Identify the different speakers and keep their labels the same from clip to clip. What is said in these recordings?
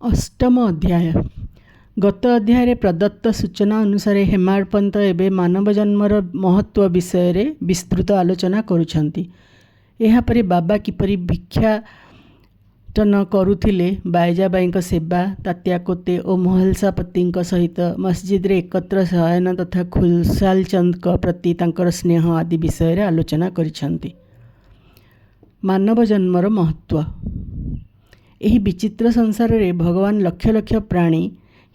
Speaker 1: अष्टम अध्याय। गत अध्याय प्रदत्त सूचना अनुसार हेमाडपंत एवं मानव जन्मर महत्व विषय रे विस्तृत आलोचना करुछंती। एहापरि बाबा किपरि भिक्षाटन करुथिले, बाईजाबाईंक सेवा, तात्या कोते और मोहलसापतिंक सहित मस्जिद रे एकत्र शयन तथा खुलसाल चंद प्रति तांकर स्नेह आदि विषय रे आलोचना करिछंती। मानव जन्मर महत्व। यही विचित्र संसार रे भगवान लक्ष लक्ष प्राणी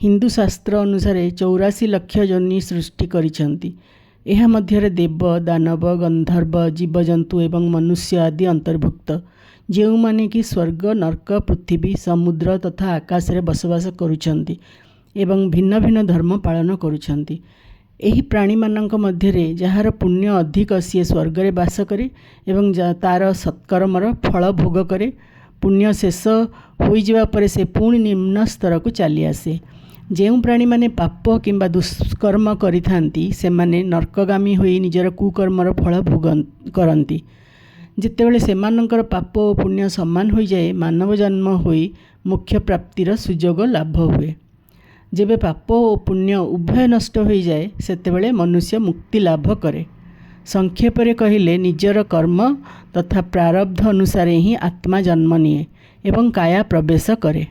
Speaker 1: हिंदू शास्त्र अनुसार 84 लक्ष योनि सृष्टि करिछंती। एहा मध्यरे देव, दानव, गंधर्व, जीवजंतु एवं मनुष्य आदि अंतर्भुक्त, जो माने कि स्वर्ग, नर्क, पृथ्वी, समुद्र तथा आकाश रे बसवास करुछंती एवं भिन्न भिन्न धर्म पालन करुछंती। एही प्राणी मानक मध्यरे जहार पुण्य अधिक सी स्वर्ग रे वास करे एवं तार सत्कर्मर फल भोग करे। पुण्य शेष होइजिबा परे से पुणी निम्न स्तर को चली आसे। जेउ प्राणी माने पाप किंबा दुष्कर्म करिथांती सेमाने नर्कगामी होई निजर कुकर्मर फल भोग करंती। जेतेबेले सेमानंकर पाप और पुण्य समान होई जाए, मानव जन्म होई मोक्ष प्राप्तिर सुजोग लाभ हुए। जेबे पाप और पुण्य उभय नष्ट होई जाए, सेतेबेले मनुष्य मुक्ति लाभ करे। संक्षेपरे कहिले निजर कर्म तथा प्रारब्ध अनुसार ही आत्मा जन्म निए एवं काया प्रवेश करे।